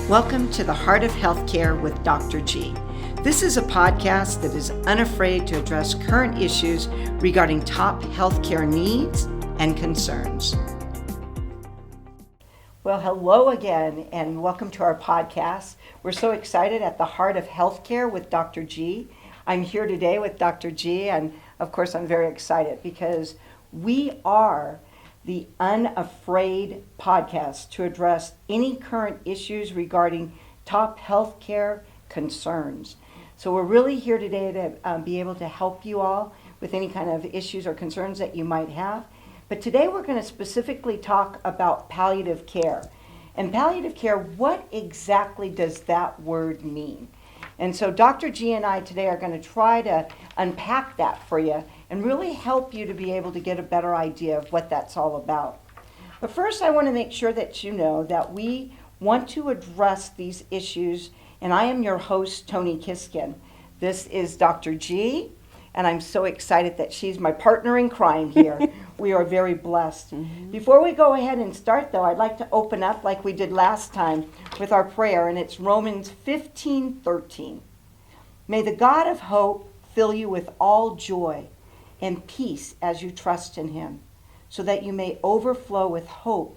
Welcome to the Heart of Healthcare with Dr. G. This is a podcast that is unafraid to address current issues regarding top healthcare needs and concerns. Well, hello again, and welcome to our podcast. We're so excited at the Heart of Healthcare with Dr. G. I'm here today with Dr. G, and of course I'm very excited because we are the Unafraid podcast to address any current issues regarding top healthcare concerns. So we're really here today to be able to help you all with any kind of issues or concerns that you might have. But today we're going to specifically talk about palliative care. And palliative care, what exactly does that word mean? And so Dr. G and I today are going to try to unpack that for you and really help you to be able to get a better idea of what that's all about. But first, I want to make sure that you know that we want to address these issues, and I am your host, Tony Kiskin. This is Dr. G, and I'm so excited that she's my partner in crime here. We are very blessed. Mm-hmm. Before we go ahead and start, though, I'd like to open up like we did last time with our prayer, and it's Romans 15:13. May the God of hope fill you with all joy and peace as you trust in him, so that you may overflow with hope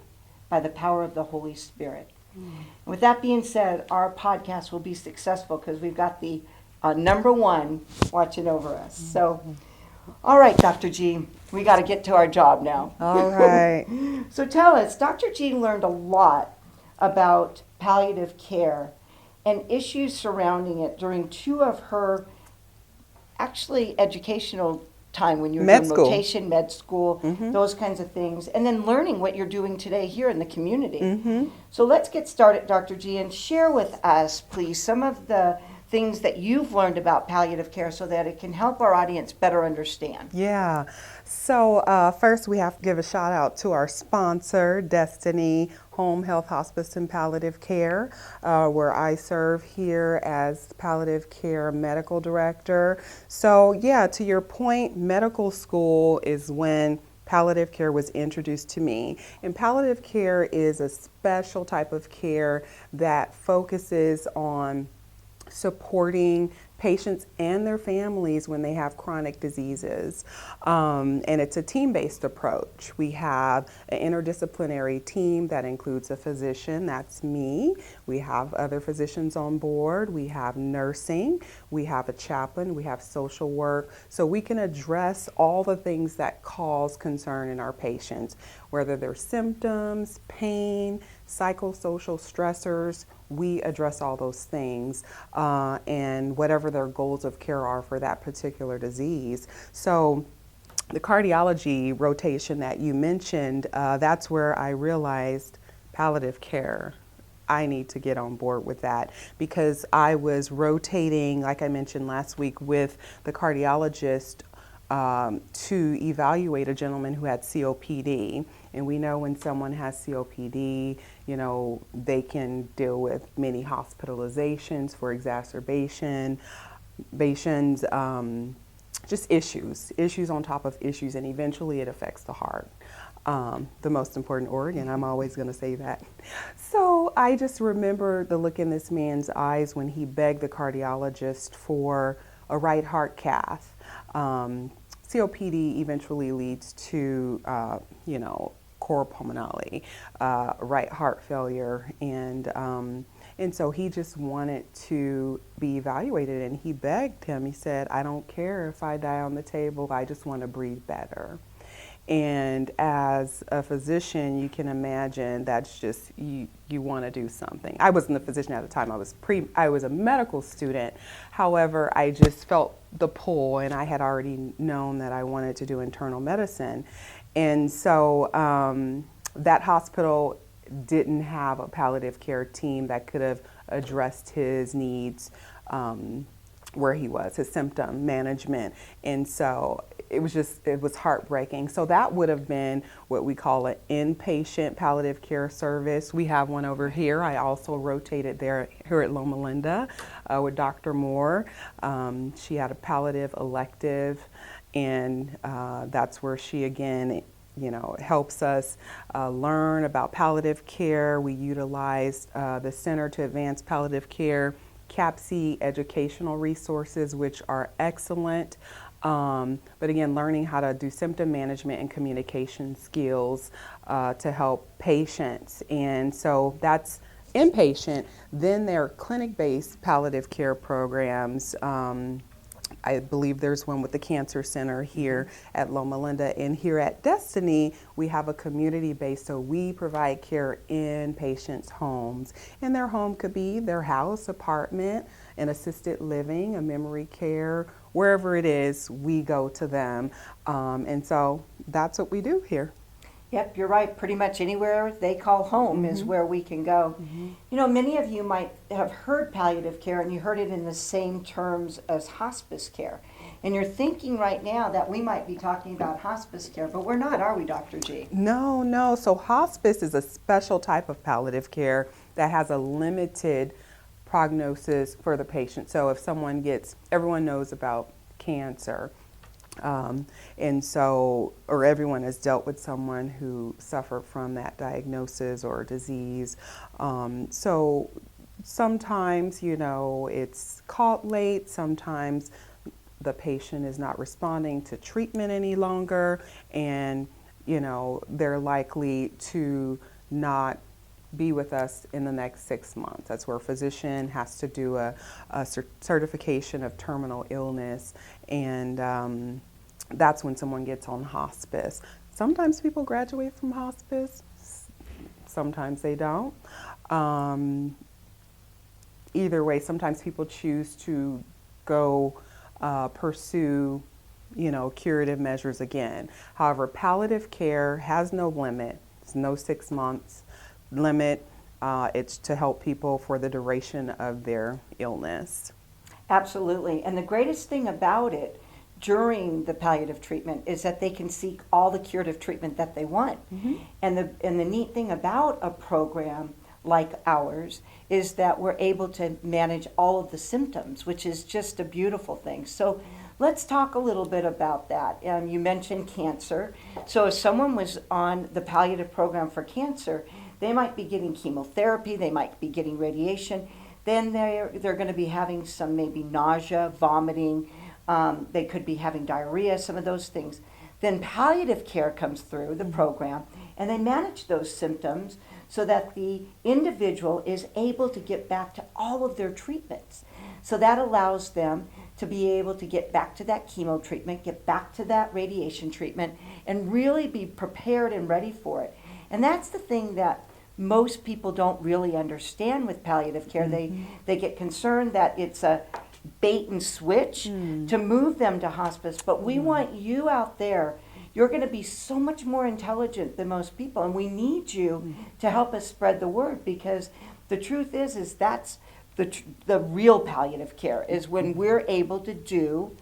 by the power of the Holy Spirit. Mm. With that being said, our podcast will be successful because we've got the number one watching over us. So, all right, Dr. G, we got to get to our job now. All right. So tell us, Dr. G learned a lot about palliative care and issues surrounding it during two of her actually educational time when you were doing rotation, med school, those kinds of things, and then learning what you're doing today here in the community. Mm-hmm. So let's get started, Dr. G, and share with us, please, some of the things that you've learned about palliative care so that it can help our audience better understand. Yeah. So first we have to give a shout out to our sponsor, Destiny Home Health Hospice and Palliative Care, where I serve here as Palliative Care Medical Director. So yeah, to your point, medical school is when palliative care was introduced to me. And palliative care is a special type of care that focuses on supporting patients and their families when they have chronic diseases. And it's a team-based approach. We have an interdisciplinary team that includes a physician, that's me. We have other physicians on board. We have nursing. We have a chaplain. We have social work. So we can address all the things that cause concern in our patients, whether they're symptoms, pain, psychosocial stressors. We address all those things and whatever their goals of care are for that particular disease. So the cardiology rotation that you mentioned, that's where I realized palliative care. I need to get on board with that because I was rotating, like I mentioned last week, with the cardiologist to evaluate a gentleman who had COPD. And we know when someone has COPD, you know, they can deal with many hospitalizations for exacerbations, just issues on top of issues, and eventually it affects the heart. The most important organ, I'm always going to say that. So I just remember the look in this man's eyes when he begged the cardiologist for a right heart cath. COPD eventually leads to, cor pulmonale, right heart failure, and so he just wanted to be evaluated, and he begged him. He said, "I don't care if I die on the table. I just want to breathe better." And as a physician, you can imagine that's just, you want to do something. I wasn't a physician at the time. I was a medical student. However, I just felt the pull, and I had already known that I wanted to do internal medicine. And so that hospital didn't have a palliative care team that could have addressed his needs where he was, his symptom management. And so it was heartbreaking. So that would have been what we call an inpatient palliative care service. We have one over here. I also rotated here at Loma Linda with Dr. Moore. She had a palliative elective, and that's where she again it helps us learn about palliative care. We utilized the Center to Advance Palliative Care CAPC educational resources, which are excellent. But again, learning how to do symptom management and communication skills to help patients. And so that's inpatient. Then there are clinic-based palliative care programs. I believe there's one with the Cancer Center here at Loma Linda. And here at Destiny, we have a community-based, so we provide care in patients' homes. And their home could be their house, apartment, an assisted living, a memory care, wherever it is, we go to them. And so that's what we do here. Yep, you're right. Pretty much anywhere they call home is where we can go. You know, many of you might have heard palliative care and you heard it in the same terms as hospice care. And you're thinking right now that we might be talking about hospice care, but we're not, are we, Dr. G? No. So hospice is a special type of palliative care that has a limited prognosis for the patient. So if someone everyone knows about cancer. And so, or everyone has dealt with someone who suffered from that diagnosis or disease. So sometimes, it's caught late. Sometimes the patient is not responding to treatment any longer. And, they're likely to not be with us in the next 6 months. That's where a physician has to do a certification of terminal illness, and that's when someone gets on hospice. Sometimes people graduate from hospice, sometimes they don't. Either way, sometimes people choose to go pursue curative measures again. However, palliative care has no limit. It's no 6 months limit. It's to help people for the duration of their illness. Absolutely. And the greatest thing about it during the palliative treatment is that they can seek all the curative treatment that they want. And the neat thing about a program like ours is that we're able to manage all of the symptoms, which is just a beautiful thing. So let's talk a little bit about that. You mentioned cancer. So if someone was on the palliative program for cancer, they might be getting chemotherapy, they might be getting radiation, then they're going to be having some maybe nausea, vomiting, they could be having diarrhea, some of those things. Then palliative care comes through the program and they manage those symptoms so that the individual is able to get back to all of their treatments. So that allows them to be able to get back to that chemo treatment, get back to that radiation treatment, and really be prepared and ready for it. And that's the thing that most people don't really understand with palliative care. They get concerned that it's a bait and switch to move them to hospice, but we want you out there. You're going to be so much more intelligent than most people, and we need you to help us spread the word, because the truth is that's the real palliative care is when we're able to do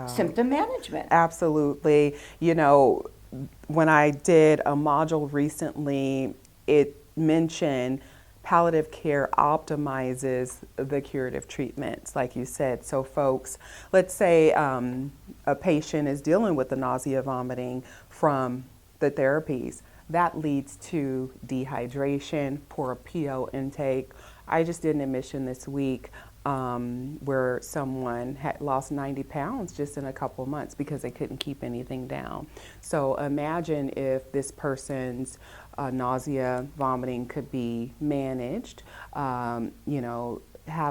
symptom management. Absolutely. When I did a module recently, it mentioned palliative care optimizes the curative treatments, like you said. So folks, let's say a patient is dealing with the nausea, vomiting from the therapies. That leads to dehydration, poor PO intake. I just did an admission this week where someone had lost 90 pounds just in a couple months because they couldn't keep anything down. So imagine if this person's nausea, vomiting could be managed, have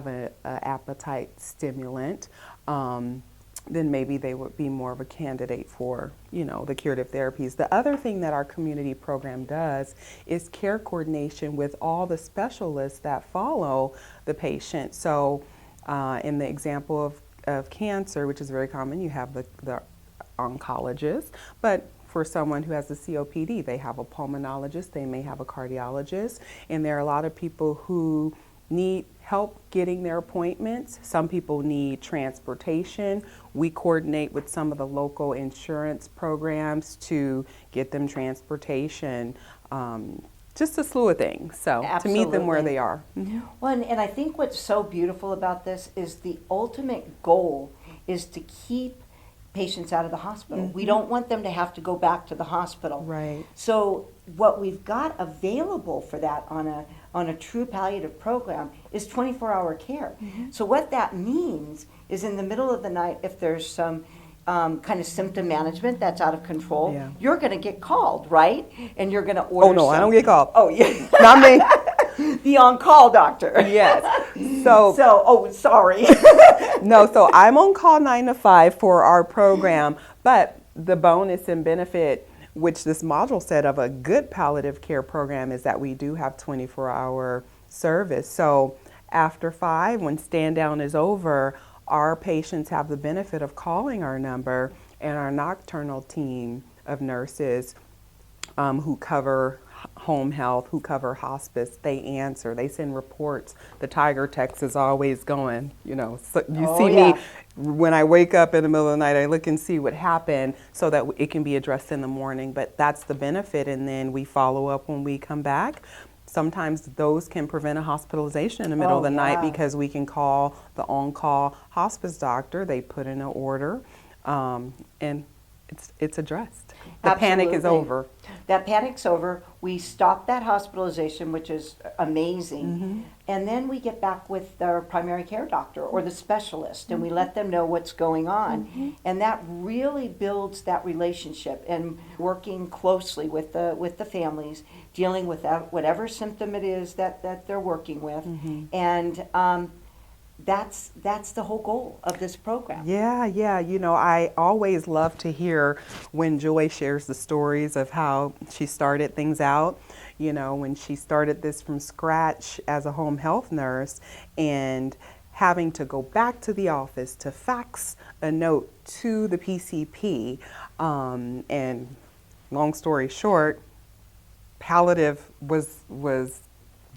an appetite stimulant, then maybe they would be more of a candidate for, the curative therapies. The other thing that our community program does is care coordination with all the specialists that follow the patient. So in the example of cancer, which is very common, you have the oncologist, but for someone who has a COPD, they have a pulmonologist, they may have a cardiologist, and there are a lot of people who need help getting their appointments. Some people need transportation. We coordinate with some of the local insurance programs to get them transportation, just a slew of things. So Absolutely. To meet them where they are. Well, and I think what's so beautiful about this is the ultimate goal is to keep patients out of the hospital. We don't want them to have to go back to the hospital. Right. So what we've got available for that on a true palliative program is 24-hour care. So what that means is in the middle of the night, if there's some kind of symptom management that's out of control, Yeah. you're going to get called, right? And you're going to order. Oh, no, I don't get called. Oh, yeah. Not me. The on-call doctor. Yes. So, oh, sorry. no, so I'm on call 9 to 5 for our program, but the bonus and benefit, which this module said of a good palliative care program, is that we do have 24-hour service. So after 5, when stand down is over, our patients have the benefit of calling our number, and our nocturnal team of nurses who cover home health, who cover hospice, they answer, they send reports. The Tiger text is always going, so you see me when I wake up in the middle of the night, I look and see what happened so that it can be addressed in the morning, but that's the benefit, and then we follow up when we come back. Sometimes those can prevent a hospitalization in the middle of the night because we can call the on-call hospice doctor, they put in an order, and it's addressed. The panic is over. That panic's over. We stop that hospitalization, which is amazing. And then we get back with our primary care doctor or the specialist, and we let them know what's going on. And that really builds that relationship, and working closely with the families, dealing with whatever symptom it is that they're working with. And that's the whole goal of this program. Yeah. I always love to hear when Joy shares the stories of how she started things out. When she started this from scratch as a home health nurse and having to go back to the office to fax a note to the PCP. And long story short, palliative was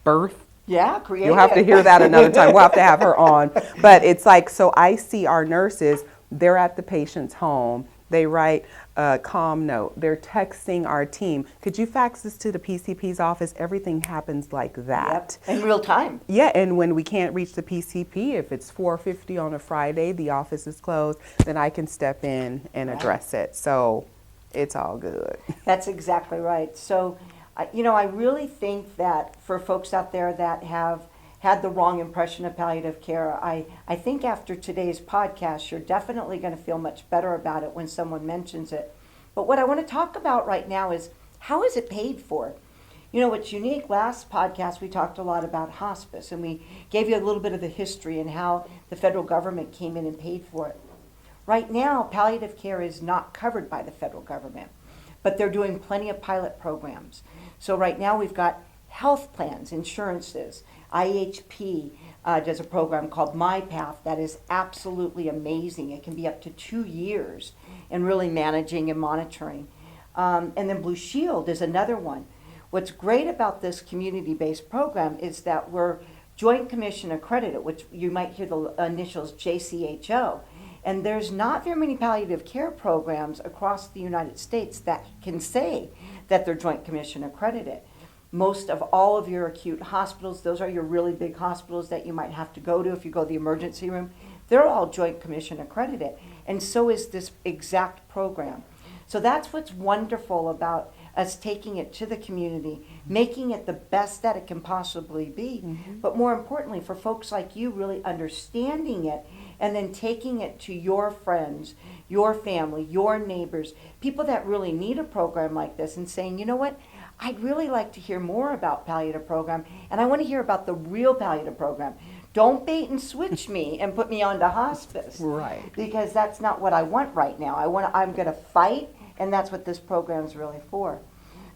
birthed. Yeah, creative. You'll have to hear that another time. We'll have to have her on. But it's like, so I see our nurses, they're at the patient's home. They write a calm note. They're texting our team. Could you fax this to the PCP's office? Everything happens like that. Yep. In real time. Yeah, and when we can't reach the PCP, if it's 4:50 on a Friday, the office is closed, then I can step in and address it. So it's all good. That's exactly right. So I really think that for folks out there that have had the wrong impression of palliative care, I think after today's podcast, you're definitely going to feel much better about it when someone mentions it. But what I want to talk about right now is, how is it paid for? What's unique, last podcast we talked a lot about hospice, and we gave you a little bit of the history and how the federal government came in and paid for it. Right now, palliative care is not covered by the federal government, but they're doing plenty of pilot programs. So right now we've got health plans, insurances. IHP does a program called MyPath that is absolutely amazing. It can be up to 2 years in really managing and monitoring. And then Blue Shield is another one. What's great about this community-based program is that we're Joint Commission accredited, which you might hear the initials JCHO. And there's not very many palliative care programs across the United States that can say that they're Joint Commission accredited. Most of all of your acute hospitals, those are your really big hospitals that you might have to go to if you go to the emergency room, they're all Joint Commission accredited. And so is this exact program. So that's what's wonderful about us taking it to the community, making it the best that it can possibly be. But more importantly, for folks like you really understanding it and then taking it to your friends, your family, your neighbors, people that really need a program like this, and saying, you know what, I'd really like to hear more about palliative program, and I want to hear about the real palliative program. Don't bait and switch me and put me onto hospice. Right. Because that's not what I want right now. I'm going to fight, and that's what this program is really for.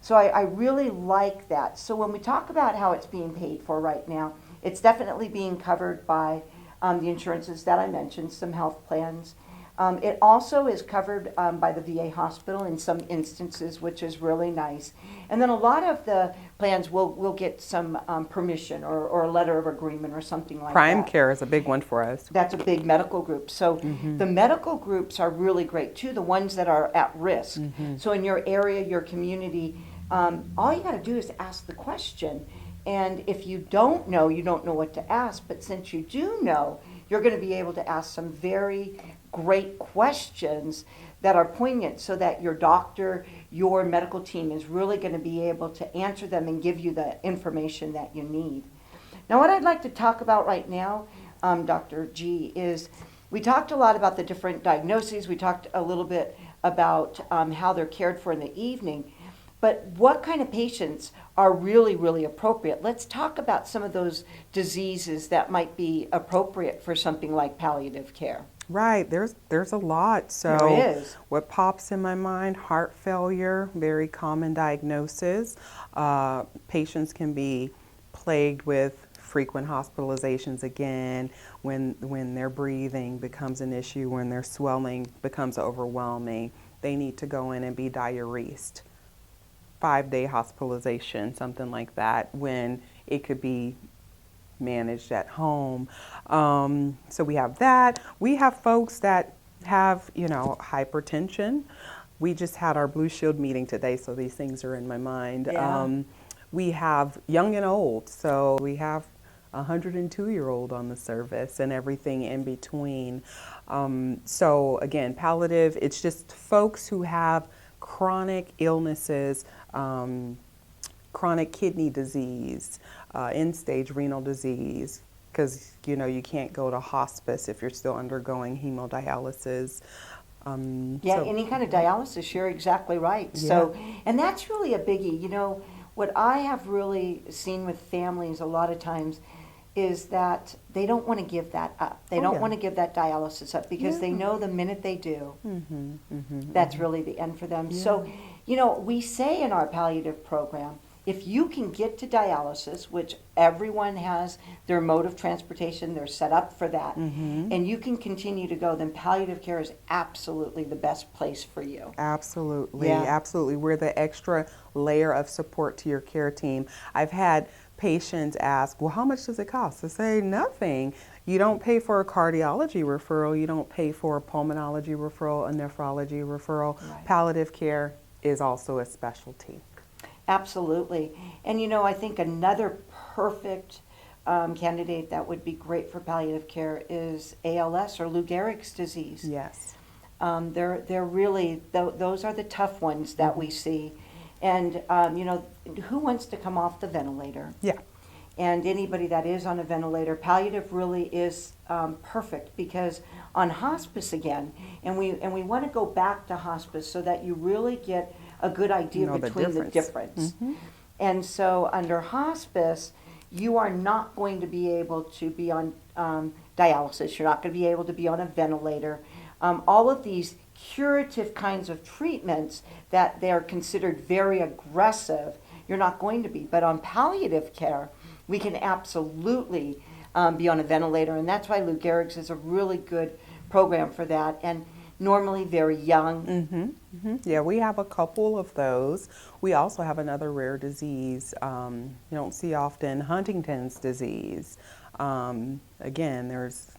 So I really like that. So when we talk about how it's being paid for right now, it's definitely being covered by the insurances that I mentioned, some health plans. It also is covered by the VA hospital in some instances, which is really nice. And then a lot of the plans will get some permission or a letter of agreement or something like that. Prime Care is a big one for us. That's a big medical group. So the medical groups are really great too, the ones that are at risk. So in your area, your community, all you got to do is ask the question. And if you don't know, you don't know what to ask. But since you do know, you're going to be able to ask some very great questions that are poignant so that your doctor, your medical team is really going to be able to answer them and give you the information that you need. Now, what I'd like to talk about right now, Dr. G, is we talked a lot about the different diagnoses. We talked a little bit about how they're cared for in the evening. But what kind of patients are really, really appropriate? Let's talk about some of those diseases that might be appropriate for something like palliative care. Right, there's a lot. So There is. what pops in my mind, heart failure, very common diagnosis. Patients can be plagued with frequent hospitalizations again when their breathing becomes an issue, when their swelling becomes overwhelming. They need to go in and be diuresed. 5-day hospitalization, something like that, when it could be managed at home. So we have that. We have folks that have, hypertension. We just had our Blue Shield meeting today, so these things are in my mind. Yeah. We have young and old, so we have a 102-year-old on the service and everything in between. So again, palliative, it's just folks who have chronic illnesses, chronic kidney disease, end-stage renal disease, because you can't go to hospice if you're still undergoing hemodialysis. Any kind of dialysis, you're exactly right. Yeah. So, and that's really a biggie. What I have really seen with families a lot of times is that they don't want to give that up. They don't want to give that dialysis up because they know the minute they do, that's really the end for them. Yeah. So, we say in our palliative program, if you can get to dialysis, which everyone has their mode of transportation, they're set up for that, and you can continue to go, then palliative care is absolutely the best place for you. Absolutely, Yeah. absolutely. We're the extra layer of support to your care team. I've had patients ask, well, how much does it cost? I say, nothing. You don't pay for a cardiology referral. You don't pay for a pulmonology referral, a nephrology referral. Right. Palliative care is also a specialty. Absolutely. And I think another perfect candidate that would be great for palliative care is ALS or Lou Gehrig's disease. Yes. They're really, those are the tough ones that we see. And, who wants to come off the ventilator? Yeah. And anybody that is on a ventilator, palliative really is perfect because on hospice again, and we want to go back to hospice so that you really get a good idea between the difference. And so under hospice, you are not going to be able to be on dialysis. You're not going to be able to be on a ventilator. All of these curative kinds of treatments that they're considered very aggressive, you're not going to be. But on palliative care, we can absolutely be on a ventilator, and that's why Lou Gehrig's is a really good program for that, and normally very young. Yeah, we have a couple of those. We also have another rare disease you don't see often, Huntington's disease. Again, there's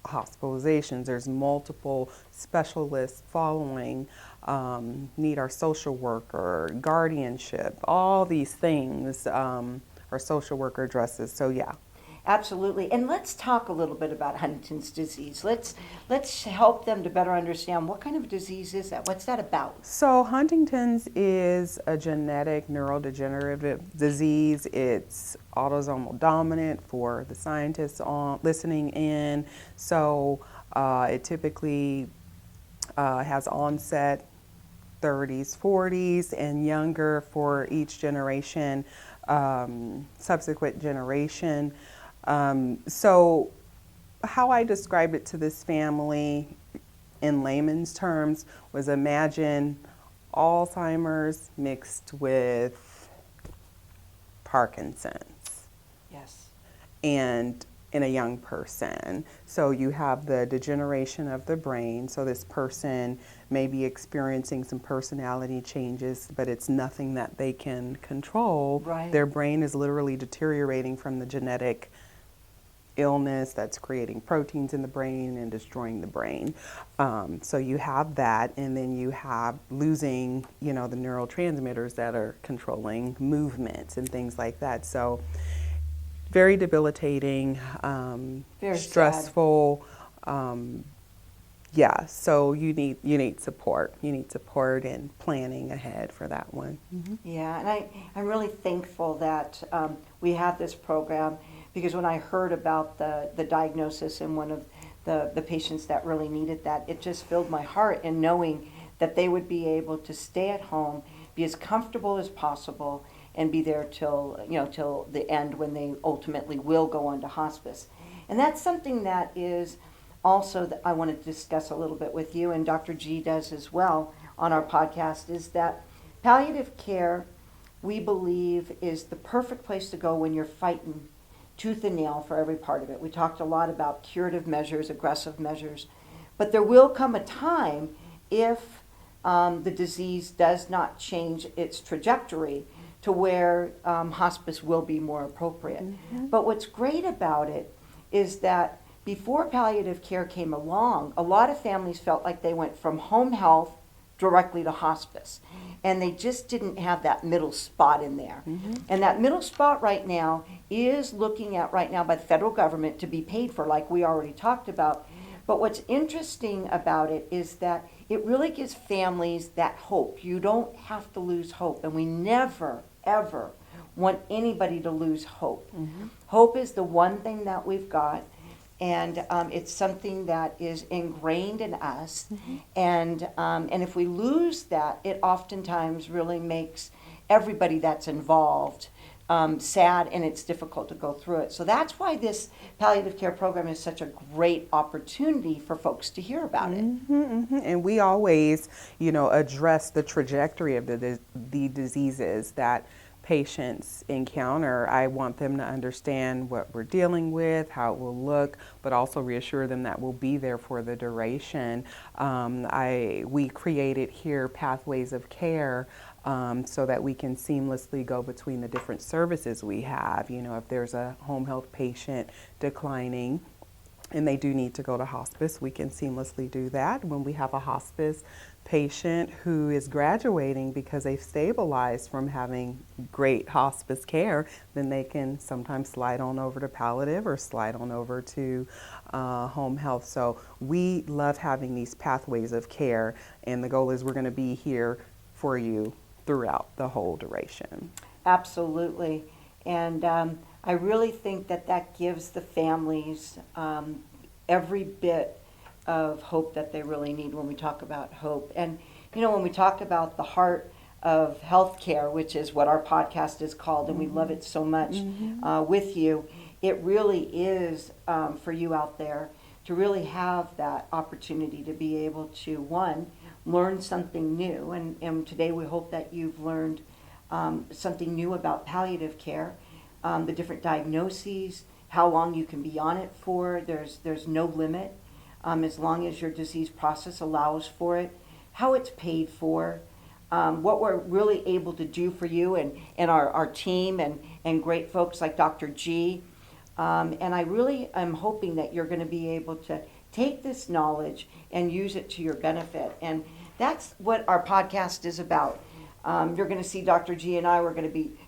hospitalizations, there's multiple specialists following, need our social worker, guardianship, all these things our social worker addresses. So yeah. Absolutely. And let's talk a little bit about Huntington's disease. Let's help them to better understand what kind of disease is that? What's that about? So Huntington's is a genetic neurodegenerative disease. It's autosomal dominant for the scientists listening in. So it typically has onset 30s, 40s, and younger for each generation, subsequent generation. So how I described it to this family in layman's terms was imagine Alzheimer's mixed with Parkinson's. Yes. And in a young person. So you have the degeneration of the brain. So this person may be experiencing some personality changes, but it's nothing that they can control. Right. Their brain is literally deteriorating from the genetic illness that's creating proteins in the brain and destroying the brain. So you have that, and then you have losing, the neurotransmitters that are controlling movements and things like that. So very debilitating, Very stressful. Yeah, so you need support. You need support and planning ahead for that one. Yeah, and I'm really thankful that we have this program, because when I heard about the diagnosis in one of the patients that really needed that, it just filled my heart in knowing that they would be able to stay at home, be as comfortable as possible, and be there till the end, when they ultimately will go on to hospice. And that's something that is also that I want to discuss a little bit with you, and Dr. G does as well on our podcast, is that palliative care, we believe, is the perfect place to go when you're fighting tooth and nail for every part of it. We talked a lot about curative measures, aggressive measures, but there will come a time, if the disease does not change its trajectory, to where hospice will be more appropriate. But what's great about it is that before palliative care came along, a lot of families felt like they went from home health directly to hospice, and they just didn't have that middle spot in there. And that middle spot right now is looking at right now by the federal government to be paid for, like we already talked about. But what's interesting about it is that it really gives families that hope. You don't have to lose hope, and we never, ever want anybody to lose hope. Hope is the one thing that we've got, and it's something that is ingrained in us. And if we lose that, it oftentimes really makes everybody that's involved sad, and it's difficult to go through it. So that's why this palliative care program is such a great opportunity for folks to hear about it. And we always, address the trajectory of the diseases that patients encounter. I want them to understand what we're dealing with, how it will look, but also reassure them that we'll be there for the duration. We created here pathways of care so that we can seamlessly go between the different services we have. If there's a home health patient declining and they do need to go to hospice, we can seamlessly do that. When we have a hospice patient who is graduating because they've stabilized from having great hospice care, then they can sometimes slide on over to palliative or slide on over to home health. So we love having these pathways of care, and the goal is we're going to be here for you throughout the whole duration. Absolutely. And I really think that gives the families every bit of hope that they really need when we talk about hope. And, when we talk about the heart of healthcare, which is what our podcast is called, and we love it so much with you, it really is for you out there to really have that opportunity to be able to, one, learn something new. And today we hope that you've learned something new about palliative care, the different diagnoses, how long you can be on it for. There's no limit. As long as your disease process allows for it, how it's paid for, what we're really able to do for you and our team and great folks like Dr. G. And I really am hoping that you're going to be able to take this knowledge and use it to your benefit. And that's what our podcast is about. You're going to see Dr. G and I,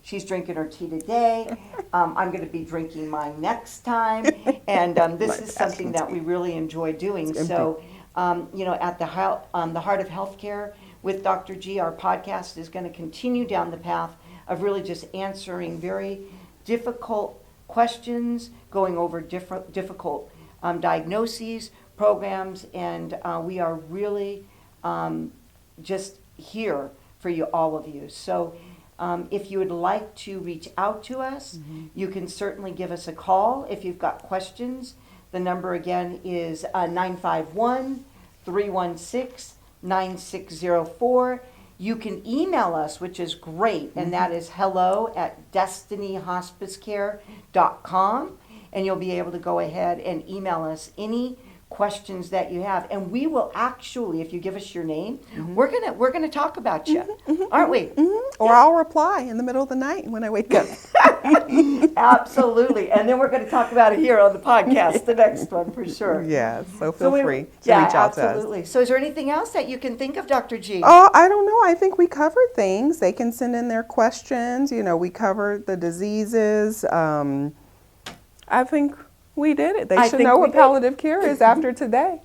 she's drinking her tea today. I'm going to be drinking mine next time. And this is something that we really enjoy doing. So, at the Heart of Healthcare with Dr. G, our podcast is going to continue down the path of really just answering very difficult questions, going over difficult diagnoses, programs, and we are really just here for you, all of you. So if you would like to reach out to us, you can certainly give us a call if you've got questions. The number again is 951-316-9604. You can email us, which is great, and that is hello@destinyhospicecare.com, and you'll be able to go ahead and email us any questions that you have, and we will actually, if you give us your name, we're gonna talk about you, aren't we? Or I'll reply in the middle of the night when I wake up. Absolutely, and then we're going to talk about it here on the podcast, the next one for sure. Yeah, so feel free to reach out to us. Absolutely. So is there anything else that you can think of, Dr. G? Oh, I don't know. I think we covered things. They can send in their questions. We covered the diseases. I think we did it. They should know what palliative care is after today.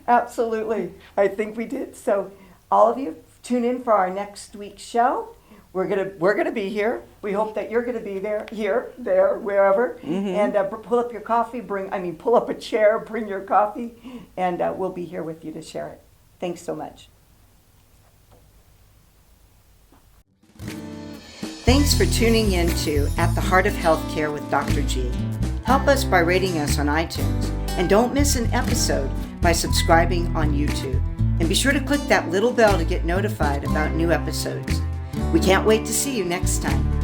Absolutely. I think we did. So all of you tune in for our next week's show. We're gonna be here. We hope that you're gonna be there, here, there, wherever. And pull up your coffee. Pull up a chair. Bring your coffee, and we'll be here with you to share it. Thanks so much. Thanks for tuning in to At the Heart of Healthcare with Dr. G. Help us by rating us on iTunes. And don't miss an episode by subscribing on YouTube. And be sure to click that little bell to get notified about new episodes. We can't wait to see you next time.